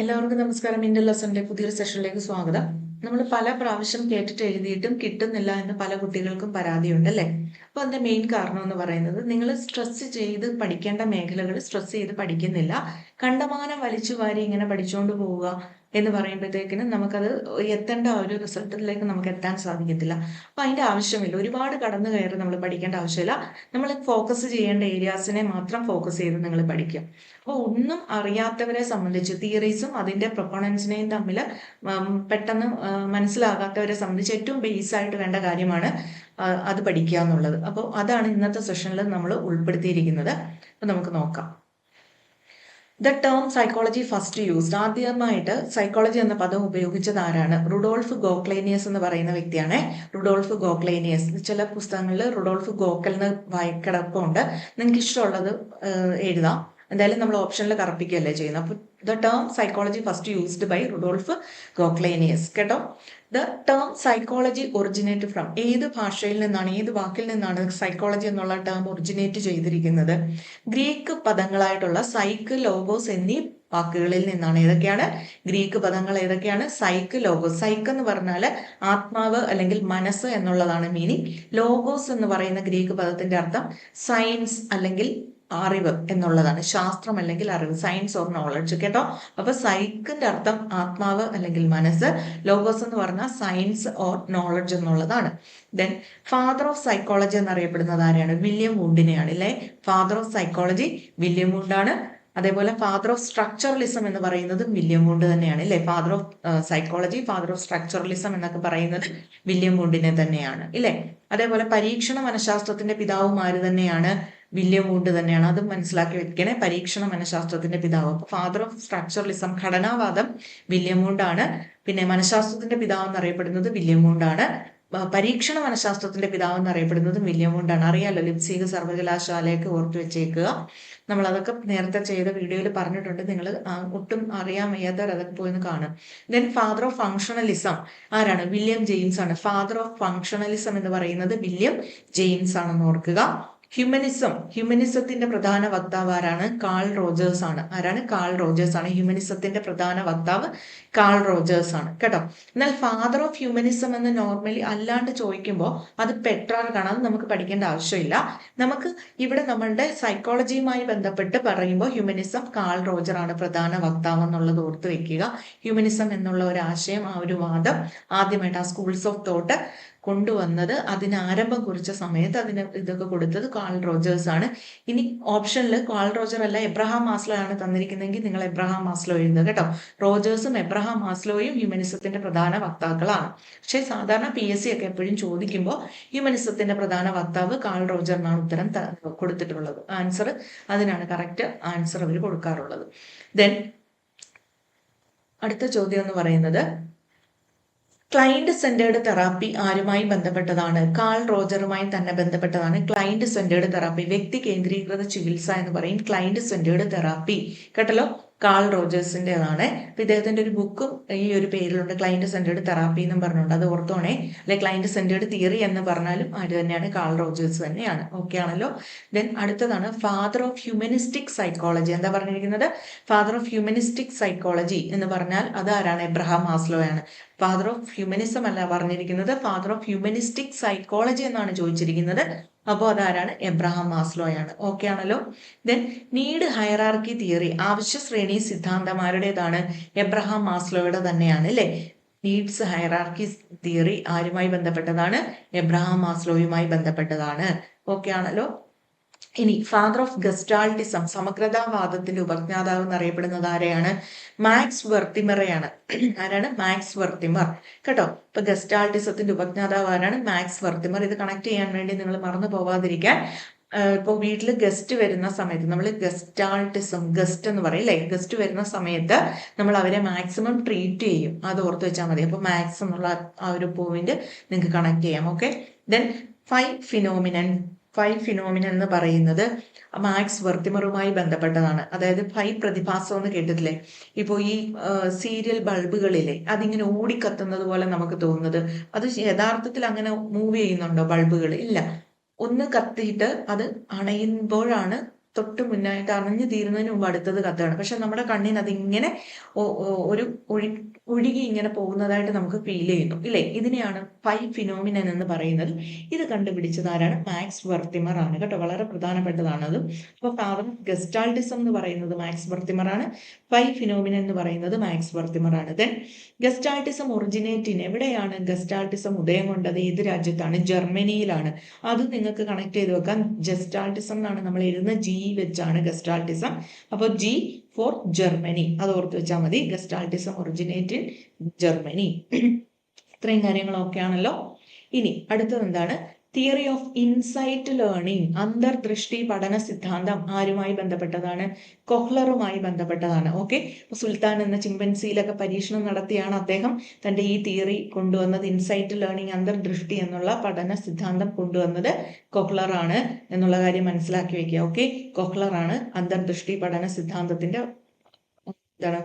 എല്ലാവർക്കും നമസ്കാരം. ഇന്ത്യൻ ലെസന്റെ പുതിയൊരു സെഷനിലേക്ക് സ്വാഗതം. നമ്മൾ പല പ്രാവശ്യം കേട്ടിട്ട് എഴുതിയിട്ടും കിട്ടുന്നില്ല എന്ന് പല കുട്ടികൾക്കും പരാതിയുണ്ട് അല്ലേ? അപ്പൊ അതിന്റെ മെയിൻ കാരണം എന്ന് പറയുന്നത് നിങ്ങൾ സ്ട്രെസ് ചെയ്ത് പഠിക്കേണ്ട മേഖലകൾ സ്ട്രെസ് ചെയ്ത് പഠിക്കുന്നില്ല. കണ്ടമാനം വലിച്ചു വാരി ഇങ്ങനെ പഠിച്ചുകൊണ്ട് പോവുക എന്ന് പറയുമ്പോഴത്തേക്കിനും നമുക്കത് എത്തേണ്ട ഒരു റിസൾട്ടിലേക്ക് നമുക്ക് എത്താൻ സാധിക്കത്തില്ല. അപ്പൊ അതിന്റെ ആവശ്യമില്ല. ഒരുപാട് കടന്നു കയറി നമ്മൾ പഠിക്കേണ്ട ആവശ്യമില്ല. നമ്മൾ ഫോക്കസ് ചെയ്യേണ്ട ഏരിയാസിനെ മാത്രം ഫോക്കസ് ചെയ്ത് നിങ്ങൾ പഠിക്കുക. അപ്പോൾ ഒന്നും അറിയാത്തവരെ സംബന്ധിച്ച് തിയറീസും അതിന്റെ പ്രൊപ്പോണൻസിനെയും തമ്മിൽ പെട്ടെന്ന് മനസ്സിലാകാത്തവരെ സംബന്ധിച്ച് ഏറ്റവും ബേസ് ആയിട്ട് വേണ്ട കാര്യമാണ് അത് പഠിക്കുക എന്നുള്ളത്. അപ്പോൾ അതാണ് ഇന്നത്തെ സെഷനിൽ നമ്മൾ ഉൾപ്പെടുത്തിയിരിക്കുന്നത്. അപ്പൊ നമുക്ക് നോക്കാം. The term psychology first used, ആദ്യമായിട്ട് സൈക്കോളജി എന്ന പദം ഉപയോഗിച്ചത് ആരാണ്? റുഡോൾഫ് ഗോക്ലേനിയസ് എന്ന് പറയുന്ന വ്യക്തിയാണ്. റുഡോൾഫ് ഗോക്ലേനിയസ്. ചില പുസ്തകങ്ങളിൽ റുഡോൾഫ് ഗോക്കൽ എന്ന് വായിക്കിടപ്പുണ്ട്. നിങ്ങൾക്ക് ഇഷ്ടമുള്ളത് എഴുതാം. എന്തായാലും നമ്മൾ ഓപ്ഷനിൽ കറപ്പിക്കുകയല്ലേ ചെയ്യുന്നത്. അപ്പോൾ the term psychology first used by Rudolf Goclenius. കേട്ടോ, the term psychology originate from, ഏത് ഭാഷയിൽ നിന്നാണ്, ഏത് വാക്കിൽ നിന്നാണ് സൈക്കോളജി എന്നുള്ള ടേം ഒറിജിനേറ്റ് ചെയ്തിരിക്കുന്നത്? ഗ്രീക്ക് പദങ്ങളായിട്ടുള്ള സൈക്ക്, ലോഗോസ് എന്നീ വാക്കുകളിൽ നിന്നാണ്. ഏതൊക്കെയാണ് ഗ്രീക്ക് പദങ്ങൾ? ഏതൊക്കെയാണ്? Psyche, logos. സൈക്ക് എന്ന് പറഞ്ഞാൽ ആത്മാവ് അല്ലെങ്കിൽ മനസ്സ് എന്നുള്ളതാണ് മീനിങ്. ലോഗോസ് എന്ന് പറയുന്ന ഗ്രീക്ക് പദത്തിന്റെ അർത്ഥം സയൻസ് അല്ലെങ്കിൽ അറിവ് എന്നുള്ളതാണ്. ശാസ്ത്രം അല്ലെങ്കിൽ അറിവ്, സയൻസ് ഓർ നോളജ്. കേട്ടോ, അപ്പൊ സൈക്കിന്റെ അർത്ഥം ആത്മാവ് അല്ലെങ്കിൽ മനസ്സ്, ലോഗോസ് എന്ന് പറഞ്ഞാൽ സയൻസ് ഓർ നോളജ് എന്നുള്ളതാണ്. ദെൻ ഫാദർ ഓഫ് സൈക്കോളജി എന്നറിയപ്പെടുന്നത് ആരെയാണ്? വില്യം വുഡിനെയാണ് അല്ലെ. ഫാദർ ഓഫ് സൈക്കോളജി വില്യം വുഡാണ്. അതേപോലെ ഫാദർ ഓഫ് സ്ട്രക്ചറലിസം എന്ന് പറയുന്നത് വില്യം വുഡ് തന്നെയാണ് അല്ലെ. Father of psychology, father of structuralism എന്നൊക്കെ പറയുന്നത് വില്യം വുഡിനെ തന്നെയാണ് ഇല്ലേ. അതേപോലെ പരീക്ഷണ മനഃശാസ്ത്രത്തിന്റെ പിതാവും ആര് തന്നെയാണ്? വില്യം വുഡ് തന്നെയാണ്. അതും മനസ്സിലാക്കി വെക്കണേ. പരീക്ഷണ മനഃശാസ്ത്രത്തിന്റെ പിതാവ്. അപ്പൊ ഫാദർ ഓഫ് സ്ട്രക്ചറലിസം, ഘടനാവാദം, വില്യം വുഡ് ആണ്. പിന്നെ മനഃശാസ്ത്രത്തിന്റെ പിതാവ് എന്നറിയപ്പെടുന്നത് വില്യം വുഡ് ആണ്. പരീക്ഷണ മനഃശാസ്ത്രത്തിന്റെ പിതാവ് എന്നറിയപ്പെടുന്നത് വില്യം വുഡ് ആണ്. അറിയാലോ, ലിപ്സിക് സർവകലാശാലയൊക്കെ ഓർത്തു വെച്ചേക്കുക. നമ്മൾ അതൊക്കെ നേരത്തെ ചെയ്ത വീഡിയോയിൽ പറഞ്ഞിട്ടുണ്ട്. നിങ്ങൾ ഒട്ടും അറിയാൻ വയ്യാത്തവർ അതൊക്കെ പോയി കാണും. ദെൻ ഫാദർ ഓഫ് ഫങ്ഷണലിസം ആരാണ്? വില്യം ജെയിംസ് ആണ്. ഫാദർ ഓഫ് ഫങ്ഷണലിസം എന്ന് പറയുന്നത് വില്യം ജെയിംസ് ആണെന്ന് ഓർക്കുക. ഹ്യൂമനിസത്തിന്റെ പ്രധാന വക്താവ് ആരാണ്? കാൾ റോജേഴ്സ് ആണ്. ആരാണ്? കാൾ റോജേഴ്സ് ആണ്. ഹ്യൂമനിസത്തിന്റെ പ്രധാന വക്താവ് കാൾ റോജേഴ്സ് ആണ്. കേട്ടോ, എന്നാൽ ഫാദർ ഓഫ് ഹ്യൂമനിസം എന്ന് നോർമലി അല്ലാണ്ട് ചോദിക്കുമ്പോൾ അത് പെട്രാർക്കാണ്. അത് നമുക്ക് പഠിക്കേണ്ട ആവശ്യമില്ല. നമുക്ക് ഇവിടെ നമ്മളുടെ സൈക്കോളജിയുമായി ബന്ധപ്പെട്ട് പറയുമ്പോൾ ഹ്യൂമനിസം കാൾ റോജർ ആണ് പ്രധാന വക്താവ് എന്നുള്ളത് ഓർത്ത് വെക്കുക. ഹ്യൂമനിസം എന്നുള്ള ഒരു ആശയം, ആ ഒരു വാദം ആദ്യമായിട്ട് ആ സ്കൂൾസ് ഓഫ് തോട്ട് കൊണ്ടുവന്നത്, അതിന് ആരംഭം കുറിച്ച സമയത്ത് അതിന് ഇതൊക്കെ കൊടുത്തത് കാൾ റോജേഴ്സ് ആണ്. ഇനി ഓപ്ഷനിൽ കാൾ റോജർ അല്ല എബ്രഹാം മാസ്ലോ ആണ് തന്നിരിക്കുന്നതെങ്കിൽ നിങ്ങൾ എബ്രഹാം മാസ്ലോ എഴുതുക. കേട്ടോ, റോജേഴ്സും എബ്രഹാം മാസ്ലോയും ഹ്യൂമനിസത്തിന്റെ പ്രധാന വക്താക്കളാണ്. പക്ഷേ സാധാരണ PSC ഒക്കെ എപ്പോഴും ചോദിക്കുമ്പോൾ ഹ്യൂമനിസത്തിന്റെ പ്രധാന വക്താവ് കാൾ റോജറിനാണ് ഉത്തരം കൊടുത്തിട്ടുള്ളത്. ആൻസർ അതിനാണ് കറക്റ്റ് ആൻസർ അവർ കൊടുക്കാറുള്ളത്. ദെൻ അടുത്ത ചോദ്യം എന്ന് പറയുന്നത് ക്ലയന്റ് സെന്റേർഡ് തെറാപ്പി ആരുമായി ബന്ധപ്പെട്ടതാണ്? കാൾ റോജറുമായി തന്നെ ബന്ധപ്പെട്ടതാണ്. ക്ലയന്റ് സെന്റേർഡ് തെറാപ്പി, വ്യക്തി കേന്ദ്രീകൃത ചികിത്സ എന്ന് പറയും ക്ലയന്റ് സെന്റേർഡ് തെറാപ്പി. കേട്ടല്ലോ, കാൾ റോജേഴ്സിൻ്റെതാണ്. അപ്പൊ ഇദ്ദേഹത്തിന്റെ ഒരു ബുക്കും ഈ ഒരു പേരിലുണ്ട്, ക്ലയന്റ് സെന്റേർഡ് തെറാപ്പി എന്നും പറഞ്ഞുകൊണ്ട്. അത് ഓർത്തോണേ. അല്ലെ, ക്ലയന്റ് സെന്റേർഡ് തിയറി എന്ന് പറഞ്ഞാലും ആര് തന്നെയാണ്? കാൾ റോജേഴ്സ് തന്നെയാണ്. ഓക്കെ ആണല്ലോ. ദെൻ അടുത്തതാണ് ഫാദർ ഓഫ് ഹ്യൂമനിസ്റ്റിക് സൈക്കോളജി. എന്താ പറഞ്ഞിരിക്കുന്നത്? ഫാദർ ഓഫ് ഹ്യൂമനിസ്റ്റിക് സൈക്കോളജി എന്ന് പറഞ്ഞാൽ അത് ആരാണ്? എബ്രഹാം മാസ്ലോ ആണ്. ഫാദർ ഓഫ് ഹ്യൂമനിസം അല്ല പറഞ്ഞിരിക്കുന്നത്, ഫാദർ ഓഫ് ഹ്യൂമനിസ്റ്റിക് സൈക്കോളജി എന്നാണ് ചോദിച്ചിരിക്കുന്നത്. അപ്പോൾ അതാരാണ്? എബ്രഹാം മാസ്ലോയാണ്. ഓക്കെ ആണല്ലോ. ദെൻ നീഡ് ഹയറാർക്കി തിയറി, ആവശ്യ ശ്രേണി സിദ്ധാന്തം ആരുടേതാണ്? എബ്രഹാം മാസ്ലോയുടെ തന്നെയാണ് അല്ലേ. നീഡ്സ് ഹയറാർക്കി തിയറി ആരുമായി ബന്ധപ്പെട്ടതാണ്? എബ്രഹാം മാസ്ലോയുമായി ബന്ധപ്പെട്ടതാണ്. ഓക്കെ ആണല്ലോ. ഇനി ഫാദർ ഓഫ് ഗസ്റ്റാൾട്ടിസം, സമഗ്രതാവാദത്തിന്റെ ഉപജ്ഞാതാവ് എന്നറിയപ്പെടുന്നത് ആരെയാണ്? മാക്സ് വെർത്തിമറയാണ്. ആരാണ്? മാക്സ് വെർത്തിമർ. കേട്ടോ, ഇപ്പൊ ഗസ്റ്റാൾട്ടിസത്തിന്റെ ഉപജ്ഞാതാവ് ആരാണ്? മാക്സ് വെർത്തിമർ. ഇത് കണക്ട് ചെയ്യാൻ വേണ്ടി നിങ്ങൾ മറന്നു പോവാതിരിക്കാൻ. ഇപ്പോൾ വീട്ടിൽ ഗസ്റ്റ് വരുന്ന സമയത്ത് നമ്മൾ ഗസ്റ്റാൾട്ടിസം, ഗസ്റ്റ് എന്ന് പറയും അല്ലേ. ഗസ്റ്റ് വരുന്ന സമയത്ത് നമ്മൾ അവരെ മാക്സിമം ട്രീറ്റ് ചെയ്യും. അത് ഓർത്ത് വെച്ചാൽ മതി. അപ്പൊ മാക്സ് എന്നുള്ള ആ ഒരു പോയിന്റ് നിങ്ങൾക്ക് കണക്ട് ചെയ്യാം. ഓക്കെ. ദെൻ ഫൈവ് ഫിനോമിനൻ എന്ന് പറയുന്നത് മാക്സ് വെർത്തിമറുമായി ബന്ധപ്പെട്ടതാണ്. അതായത് 5 പ്രതിഭാസം എന്ന് കേട്ടിട്ടില്ലേ? ഇപ്പോൾ ഈ സീരിയൽ ബൾബുകളിലെ അതിങ്ങനെ ഓടിക്കത്തുന്നത് പോലെ നമുക്ക് തോന്നുന്നത്, അത് യഥാർത്ഥത്തിൽ അങ്ങനെ മൂവ് ചെയ്യുന്നുണ്ടോ ബൾബുകൾ? ഇല്ല. ഒന്ന് കത്തിയിട്ട് അത് അണയുമ്പോഴാണ് തൊട്ട് മുന്നായിട്ട് അറിഞ്ഞു തീരുന്നതിന് മുമ്പ് അടുത്തത് കത്തുകയാണ്. പക്ഷെ നമ്മുടെ കണ്ണിന് അതിങ്ങനെ ഒരു ഒഴുകി ഇങ്ങനെ പോകുന്നതായിട്ട് നമുക്ക് ഫീൽ ചെയ്യുന്നു ഇല്ലേ? ഇതിനെയാണ് പൈ ഫിനോമിനൻ എന്ന് പറയുന്നത്. ഇത് കണ്ടുപിടിച്ചത് ആരാണ്? മാക്സ് വെർത്തിമർ ആണ് കേട്ടോ. വളരെ പ്രധാനപ്പെട്ടതാണ് അത്. അപ്പൊ ഫാദർ ഗസ്റ്റാൾട്ടിസം എന്ന് പറയുന്നത് മാക്സ് വെർത്തിമർ ആണ്. പൈ ഫിനോമിനൻ എന്ന് പറയുന്നത് മാക്സ് വെർത്തിമർ ആണ്. ദെൻ ഗസ്റ്റാൾട്ടിസം ഒറിജിനേറ്റിൻ എവിടെയാണ് ഗസ്റ്റാൾട്ടിസം ഉദയം കൊണ്ടത്? ഏത് രാജ്യത്താണ്? ജർമ്മനിയിലാണ്. അത് നിങ്ങൾക്ക് കണക്ട് ചെയ്ത് വെക്കാം. ഗസ്റ്റാൾട്ടിസം എന്നാണ് നമ്മൾ എഴുതുന്ന ജി വെച്ചാണ് ഗസ്റ്റാൾട്ടിസം. അപ്പോൾ ജി ഫോർ ജർമ്മനി, അത് ഓർത്ത് വെച്ചാൽ മതി. ഗസ്റ്റാൾട്ടിസം ഒറിജിനേറ്റ് ഇൻ ജർമ്മനി. ഇത്രയും കാര്യങ്ങളൊക്കെ ആണല്ലോ. ഇനി അടുത്തത് എന്താണ്? തിയറി ഓഫ് ഇൻസൈറ്റ് ലേണിംഗ്, അന്തർദൃഷ്ടി പഠന സിദ്ധാന്തം ആരുമായി ബന്ധപ്പെട്ടതാണ്? കൊഹ്ലറുമായി ബന്ധപ്പെട്ടതാണ്. ഓക്കെ, സുൽത്താൻ എന്ന ചിമ്പൻസിയിലൊക്കെ പരീക്ഷണം നടത്തിയാണ് അദ്ദേഹം തന്റെ ഈ തിയറി കൊണ്ടുവന്നത്. ഇൻസൈറ്റ് ലേണിംഗ്, അന്തർദൃഷ്ടി എന്നുള്ള പഠന സിദ്ധാന്തം കൊണ്ടുവന്നത് കൊഹ്ലറാണ് എന്നുള്ള കാര്യം മനസ്സിലാക്കി വെക്കുക. ഓക്കെ, കൊഹ്ലറാണ് അന്തർദൃഷ്ടി പഠന സിദ്ധാന്തത്തിന്റെ എന്താണ്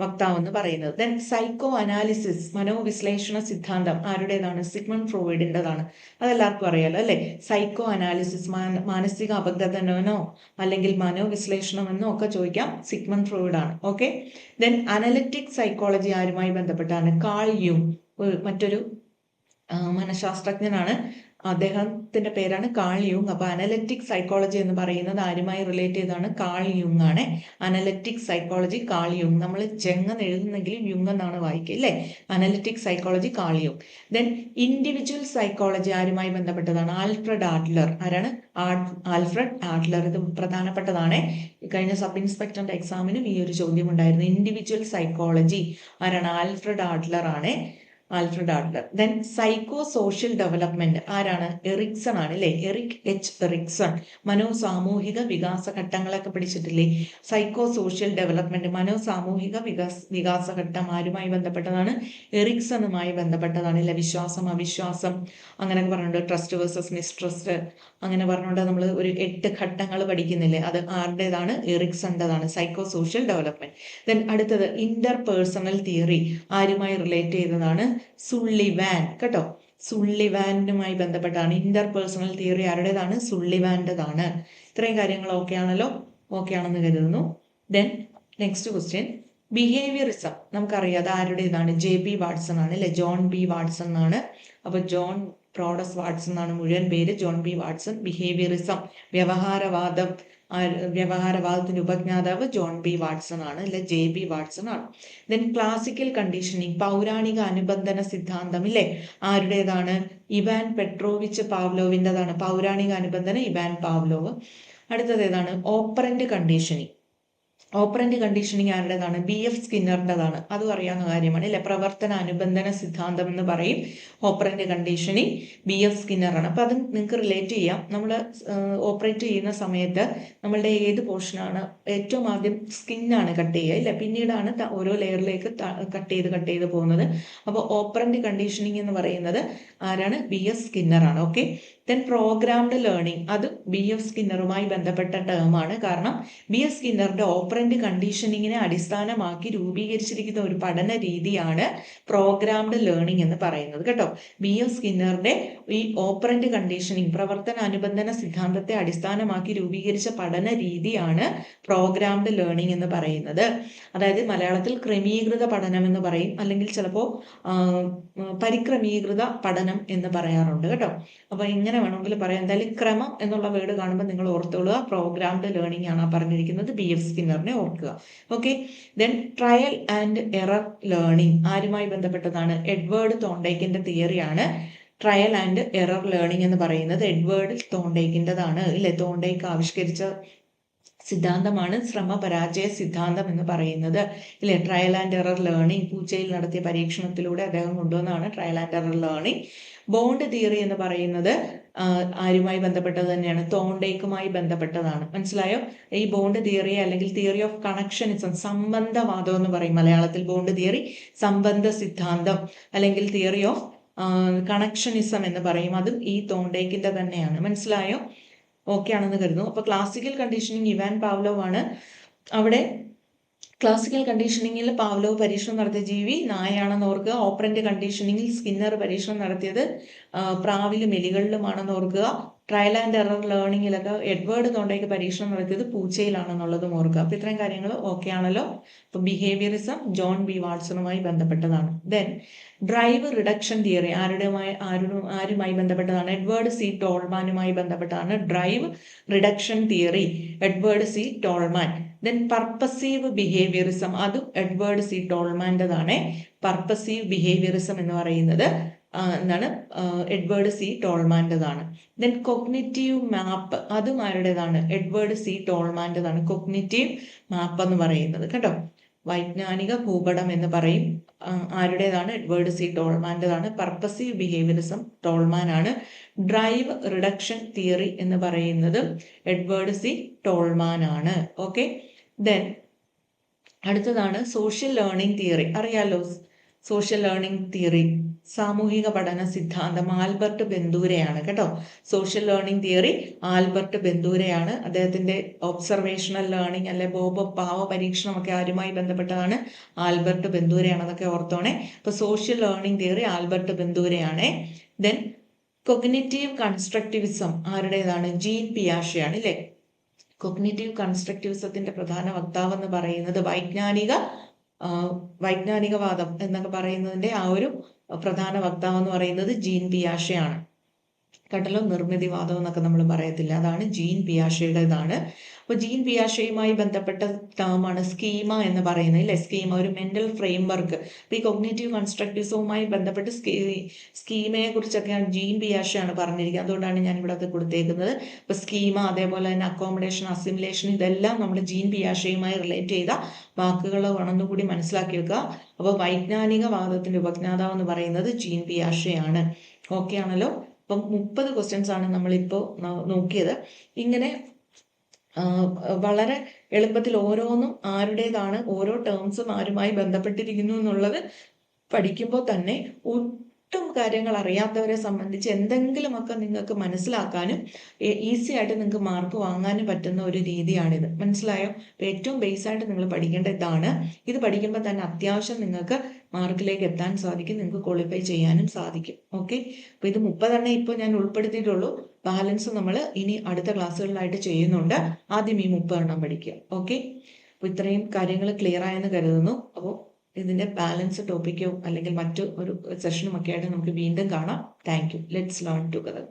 വക്താവെന്ന് പറയുന്നത്. ദെൻ സൈക്കോ അനാലിസിസ്, മനോവിശ്ലേഷണ സിദ്ധാന്തം ആരുടേതാണ്? സിഗ്മണ്ട് ഫ്രോയിഡിൻ്റെതാണ്. അതെല്ലാവർക്കും അറിയാലോ അല്ലെ? സൈക്കോ അനാലിസിസ്, മാനസിക അപഗ്രഥനോ അല്ലെങ്കിൽ മനോവിശ്ലേഷണമെന്നോ ഒക്കെ ചോദിക്കാം. സിഗ്മണ്ട് ഫ്രോയിഡ് ആണ്. ഓക്കെ, ദെൻ അനലിറ്റിക് സൈക്കോളജി ആരുമായി ബന്ധപ്പെട്ടാണ്? കാൾ യുങ്, മറ്റൊരു മനഃശാസ്ത്രജ്ഞനാണ്. അദ്ദേഹത്തിന്റെ പേരാണ് കാൾ യുങ്. അപ്പൊ അനലറ്റിക് സൈക്കോളജി എന്ന് പറയുന്നത് ആരുമായി റിലേറ്റ് ചെയ്താണ്? കാൾ യുങ് ആണ്. അനലറ്റിക് സൈക്കോളജി കാൾ യുങ്. നമ്മൾ ജങ് എന്ന് എഴുതുന്നെങ്കിലും യുങ് എന്നാണ് വായിക്കുക അല്ലേ? അനലറ്റിക് സൈക്കോളജി കാൾ യുങ്. ദെൻ ഇൻഡിവിജ്വൽ സൈക്കോളജി ആരുമായി ബന്ധപ്പെട്ടതാണ്? Alfred Adler. ആരാണ്? Alfred Adler. ഇത് പ്രധാനപ്പെട്ടതാണ്. കഴിഞ്ഞ സബ് ഇൻസ്പെക്ടറിന്റെ എക്സാമിനും ഈ ഒരു ചോദ്യം ഉണ്ടായിരുന്നു. ഇൻഡിവിജ്വൽ സൈക്കോളജി ആരാണ്? ആൽഫ്രഡ് ആഡ്ലർ ആണ്. Alfred Adler. Then psychosocial development ആരാണ്? എറിക്സൺ ആണ് അല്ലെ? Erik H Erikson. മനോസാമൂഹിക വികാസ ഘട്ടങ്ങളൊക്കെ പഠിച്ചിട്ടില്ലേ? സൈക്കോ സോഷ്യൽ ഡെവലപ്മെന്റ്, മനോസാമൂഹിക വികാസഘട്ടം ആരുമായി ബന്ധപ്പെട്ടതാണ്? എറിക്സണുമായി ബന്ധപ്പെട്ടതാണ് അല്ലെ? വിശ്വാസം, അവിശ്വാസം അങ്ങനെയൊക്കെ പറഞ്ഞിട്ടുണ്ട്. ട്രസ്റ്റ് വേഴ്സസ് മിസ്ട്രസ്റ്റ് അങ്ങനെ പറഞ്ഞുകൊണ്ട് നമ്മൾ ഒരു 8 ഘട്ടങ്ങൾ പഠിക്കുന്നില്ലേ? അത് ആരുടേതാണ്? എറിക്സണിൻ്റെതാണ്. Psychosocial development. ദെൻ അടുത്തത് ഇന്റർ പേഴ്സണൽ തിയറി ആരുമായി റിലേറ്റ് ചെയ്തതാണ്? സുള്ളിവാൻ കേട്ടോ. സുള്ളിവാനുമായി ബന്ധപ്പെട്ടാണ്. ഇന്റർ പേഴ്സണൽ തിയറി ആരുടേതാണ്? സുള്ളിവാൻ്റെതാണ്. ഇത്രയും കാര്യങ്ങൾ ഓക്കെ ആണല്ലോ? ഓക്കെ ആണെന്ന് കരുതുന്നു. ദെൻ നെക്സ്റ്റ് ക്വസ്റ്റ്യൻ, ബിഹേവിയറിസം നമുക്കറിയാം അത് ആരുടേതാണ്? JB വാട്സൺ ആണ് അല്ലെ? ജോൺ B വാട്സൺ ആണ്. അപ്പൊ ജോൺ പ്രോഡസ് വാട്സൺ എന്നാണ് മുഴുവൻ പേര്. John B Watson. ബിഹേവിയറിസം, വ്യവഹാരവാദം, വ്യവഹാരവാദത്തിന്റെ ഉപജ്ഞാതാവ് ജോൺ B വാട്സൺ ആണ് അല്ലെ? JB വാട്സൺ ആണ്. ദെൻ ക്ലാസിക്കൽ കണ്ടീഷനിങ്, പൗരാണിക അനുബന്ധന സിദ്ധാന്തം ഇല്ലേ? ആരുടേതാണ്? ഇവാൻ പെട്രോവിച്ച് പാവ്ലോവിൻ്റെതാണ്. പൗരാണിക അനുബന്ധന ഇവാൻ പാവ്ലോവ്. അടുത്തത് ഏതാണ്? Operant conditioning. ഓപ്പറന്റ് കണ്ടീഷനിങ് ആരുടേതാണ്? BF സ്കിന്നറിൻ്റെതാണ്. അതും അറിയാവുന്ന കാര്യമാണ് അല്ലെ? പ്രവർത്തന അനുബന്ധന സിദ്ധാന്തം എന്ന് പറയും. ഓപ്പറന്റ് കണ്ടീഷനിങ് BF സ്കിന്നറാണ്. അപ്പൊ അത് നിങ്ങൾക്ക് റിലേറ്റ് ചെയ്യാം. നമ്മൾ ഓപ്പറേറ്റ് ചെയ്യുന്ന സമയത്ത് നമ്മളുടെ ഏത് പോർഷനാണ് ഏറ്റവും ആദ്യം? സ്കിന്നാണ് കട്ട് ചെയ്യുക ഇല്ല, പിന്നീടാണ് ഓരോ ലെയറിലേക്ക് കട്ട് ചെയ്ത് പോകുന്നത്. അപ്പോൾ ഓപ്പറന്റ് കണ്ടീഷനിങ് എന്ന് പറയുന്നത് ആരാണ്? BF സ്കിന്നറാണ്. ഓക്കെ, ദെൻ പ്രോഗ്രാംഡ് ലേണിംഗ്, അത് BF സ്കിന്നറുമായി ബന്ധപ്പെട്ട ടേമാണ്. കാരണം BF സ്കിന്നറിന്റെ ഓപ്പറന്റ് കണ്ടീഷനിങ്ങിനെ അടിസ്ഥാനമാക്കി രൂപീകരിച്ചിരിക്കുന്ന ഒരു പഠന രീതിയാണ് പ്രോഗ്രാംഡ് ലേണിംഗ് എന്ന് പറയുന്നത് കേട്ടോ. BF സ്കിന്നറിന്റെ ഈ ഓപ്പറന്റ് കണ്ടീഷനിങ്, പ്രവർത്തന അനുബന്ധന സിദ്ധാന്തത്തെ അടിസ്ഥാനമാക്കി രൂപീകരിച്ച പഠന രീതിയാണ് പ്രോഗ്രാംഡ് ലേണിംഗ് എന്ന് പറയുന്നത്. അതായത് മലയാളത്തിൽ ക്രമീകൃത പഠനം എന്ന് പറയും, അല്ലെങ്കിൽ ചിലപ്പോൾ പരിക്രമീകൃത പഠനം എന്ന് പറയാറുണ്ട് കേട്ടോ. അപ്പൊ ഇങ്ങനെ വേണമെങ്കിൽ പറയാം. എന്തായാലും ക്രമം എന്നുള്ള വേർഡ് കാണുമ്പോൾ നിങ്ങൾ ഓർത്തോളുക, പ്രോഗ്രാംഡ് ലേണിംഗ് ആണ് പറഞ്ഞിരിക്കുന്നത്. BF സ്കിന്നറിനെ ഓർക്കുക. Okay, then trial and error learning ആരുമായി ബന്ധപ്പെട്ടതാണ്? എഡ്വേർഡ് തോണ്ടേക്കിന്റെ തിയറിയാണ് ട്രയൽ ആൻഡ് എറർ ലേണിംഗ് എന്ന് പറയുന്നത്. എഡ്വേർഡ് തോണ്ടേക്കിൻ്റെതാണ് ഇല്ലേ? തോണ്ടേക്ക് ആവിഷ്കരിച്ച സിദ്ധാന്തമാണ് ശ്രമപരാജയ സിദ്ധാന്തം എന്ന് പറയുന്നത് ഇല്ലേ? ട്രയൽ ആൻഡ് എറർ ലേണിംഗ് പൂച്ചയിൽ നടത്തിയ പരീക്ഷണത്തിലൂടെ അദ്ദേഹം കൊണ്ടുവന്നതാണ് trial and error learning. Bond theory എന്ന് പറയുന്നത് ആരുമായി ബന്ധപ്പെട്ടത് തന്നെയാണ്? തോണ്ടേക്കുമായി ബന്ധപ്പെട്ടതാണ്. മനസ്സിലായോ? ഈ ബോണ്ട് തിയറി അല്ലെങ്കിൽ തിയറി ഓഫ് കണക്ഷനിസം, സംബന്ധവാദം എന്ന് പറയും മലയാളത്തിൽ. ബോണ്ട് തിയറി, സംബന്ധ സിദ്ധാന്തം അല്ലെങ്കിൽ തിയറി ഓഫ് കണക്ഷനിസം എന്ന് പറയും. അതും ഈ തോണ്ടേക്കിന്റെ തന്നെയാണ്. മനസ്സിലായോ? ഓക്കെ ആണെന്ന് കരുതുന്നു. അപ്പൊ ക്ലാസിക്കൽ കണ്ടീഷനിങ് ഇവാൻ പാവ്ലോവ് ആണ്. അവിടെ ക്ലാസിക്കൽ കണ്ടീഷനിങ്ങിൽ പാവ്ലോവ് പരീക്ഷണം നടത്തിയ ജീവി നായയാണെന്ന് ഓർക്കുക. ഓപ്പറന്റ് കണ്ടീഷനിങ്ങിൽ സ്കിന്നർ പരീക്ഷണം നടത്തിയത് പ്രാവിലും എലികളിലുമാണെന്ന് ഓർക്കുക. ട്രയൽ ആൻഡ് എറർ ലേണിങ്ങിലൊക്കെ എഡ്വേർഡ് തോണ്ടയ്ക്ക് പരീക്ഷണം നടത്തിയത് പൂച്ചയിലാണെന്നുള്ളതും ഓർക്കുക. അപ്പൊ ഇത്രയും കാര്യങ്ങൾ ഓക്കെ ആണല്ലോ. അപ്പൊ ബിഹേവിയറിസം ജോൺ ബി വാട്സണുമായി ബന്ധപ്പെട്ടതാണ്. ദെൻ ഡ്രൈവ് റിഡക്ഷൻ തിയറി ആരുമായി ബന്ധപ്പെട്ടതാണ്? എഡ്വേർഡ് സി ടോൾമാനുമായി ബന്ധപ്പെട്ടതാണ് drive reduction theory, Edward C Tolman. Then purposive behaviourism, അതും എഡ്വേർഡ് സി ടോൾമാൻ്റെതാണ്. പർപ്പസീവ് ബിഹേവിയറിസം എന്ന് പറയുന്നത് എന്താണ്? എഡ്വേർഡ് സി ടോൾമാൻ്റെതാണ്. ദെൻ കൊഗ്നിറ്റീവ് മാപ്പ്, അതും ആരുടേതാണ്? എഡ്വേർഡ് സി ടോൾമാൻ്റെതാണ് കൊഗ്നിറ്റീവ് മാപ്പ് എന്ന് പറയുന്നത് കേട്ടോ. വൈജ്ഞാനിക ഭൂപടം എന്ന് പറയും, ആരുടേതാണ്? എഡ്വേർഡ് സി ടോൾമാൻ്റെതാണ്. പർപ്പസീവ് ബിഹേവിയറിസം ടോൾമാൻ ആണ്. ഡ്രൈവ് റിഡക്ഷൻ തിയറി എന്ന് പറയുന്നത് എഡ്വേർഡ് സി ടോൾമാൻ ആണ്. ഓക്കെ. ദെൻ അടുത്തതാണ് സോഷ്യൽ ലേണിംഗ് തിയറി. അറിയാലോ സോഷ്യൽ ലേണിംഗ് തിയറി, സാമൂഹിക പഠന സിദ്ധാന്തം ആൽബർട്ട് ബെന്തൂരയാണ് കേട്ടോ. സോഷ്യൽ ലേണിംഗ് തിയറി ആൽബർട്ട് ബെന്തൂരയാണ്. അദ്ദേഹത്തിന്റെ ഒബ്സർവേഷണൽ ലേണിംഗ് അല്ലെ ബോബ് പാവ പരീക്ഷണമൊക്കെ ആരുമായി ബന്ധപ്പെട്ടതാണ്? ആൽബർട്ട് ബെന്തൂരയാണ്. അതൊക്കെ ഓർത്തോണേ. അപ്പൊ സോഷ്യൽ ലേണിംഗ് തിയറി ആൽബർട്ട് ബെന്തൂരയാണ്. ദെൻ കൊഗ്നിറ്റീവ് കൺസ്ട്രക്റ്റിവിസം ആരുടേതാണ്? ജീൻ പിയാഷെയാണ് അല്ലേ. കൊഗ്നിറ്റീവ് കൺസ്ട്രക്റ്റിവിസത്തിന്റെ പ്രധാന വക്താവ് എന്ന് പറയുന്നത് വൈജ്ഞാനികവാദം എന്നൊക്കെ പറയുന്നതിന്റെ ആ ഒരു പ്രധാന വക്താവ് എന്ന് പറയുന്നത് ജീൻ പിയാഷെയാണ് കേട്ടല്ലോ. നിർമ്മിതിവാദം എന്നൊക്കെ നമ്മൾ പറയത്തില്ല, അതാണ് ജീൻ പിയാഷയുടേതാണ്. അപ്പൊ ജീൻ പിയാഷയുമായി ബന്ധപ്പെട്ട ടേമാണ് സ്കീമ എന്ന് പറയുന്നത് അല്ലെ. സ്കീമ ഒരു മെന്റൽ ഫ്രെയിം വർക്ക്. അപ്പൊ ഈ കൊഗ്നേറ്റീവ് കൺസ്ട്രക്റ്റിവിസവുമായി ബന്ധപ്പെട്ട് സ്കീമയെ കുറിച്ചൊക്കെ ജീൻ പിയാഷയാണ് പറഞ്ഞിരിക്കുന്നത്. അതുകൊണ്ടാണ് ഞാൻ ഇവിടെ അത് കൊടുത്തേക്കുന്നത്. അപ്പൊ സ്കീമ, അതേപോലെ തന്നെ അക്കോമഡേഷൻ, അസിമുലേഷൻ, ഇതെല്ലാം നമ്മൾ ജീൻ പിയാഷയുമായി റിലേറ്റ് ചെയ്ത വാക്കുകൾ ഒന്നുകൂടി മനസ്സിലാക്കി വെക്കുക. അപ്പോൾ വൈജ്ഞാനികവാദത്തിന്റെ ഉപജ്ഞാതാവ് എന്ന് പറയുന്നത് ജീൻ പിയാഷയാണ്. ഓക്കെ ആണല്ലോ. അപ്പം 30 ക്വസ്റ്റ്യൻസ് ആണ് നമ്മളിപ്പോൾ നോക്കിയത്. ഇങ്ങനെ വളരെ എളുപ്പത്തിൽ ഓരോന്നും ആരുടേതാണ്, ഓരോ ടേംസും ആരുമായി ബന്ധപ്പെട്ടിരിക്കുന്നു എന്നുള്ളത് പഠിക്കുമ്പോൾ തന്നെ ഒട്ടും കാര്യങ്ങൾ അറിയാത്തവരെ സംബന്ധിച്ച് എന്തെങ്കിലുമൊക്കെ നിങ്ങൾക്ക് മനസ്സിലാക്കാനും ഈസി ആയിട്ട് നിങ്ങൾക്ക് മാർക്ക് വാങ്ങാനും പറ്റുന്ന ഒരു രീതിയാണിത്. മനസ്സിലായോ? ഏറ്റവും ബേസ് ആയിട്ട് നിങ്ങൾ പഠിക്കേണ്ട ഇതാണ്. ഇത് പഠിക്കുമ്പോൾ തന്നെ അത്യാവശ്യം നിങ്ങൾക്ക് മാർക്കിലേക്ക് എത്താൻ സാധിക്കും, നിങ്ങൾക്ക് ക്വാളിഫൈ ചെയ്യാനും സാധിക്കും. ഓക്കെ. അപ്പോൾ ഇത് 30 ഇപ്പോൾ ഞാൻ ഉൾപ്പെടുത്തിയിട്ടുള്ളൂ. ബാലൻസ് നമ്മൾ ഇനി അടുത്ത ക്ലാസ്സുകളിലായിട്ട് ചെയ്യുന്നുണ്ട്. ആദ്യം ഈ 30 പഠിക്കുക. ഓക്കെ. അപ്പോൾ ഇത്രയും കാര്യങ്ങൾ ക്ലിയർ ആയെന്ന് കരുതുന്നു. അപ്പോൾ ഇതിന്റെ ബാലൻസ് ടോപ്പിക്കോ അല്ലെങ്കിൽ മറ്റു ഒരു സെഷനും ഒക്കെ ആയിട്ട് നമുക്ക് വീണ്ടും കാണാം. Thank you. Let's learn together.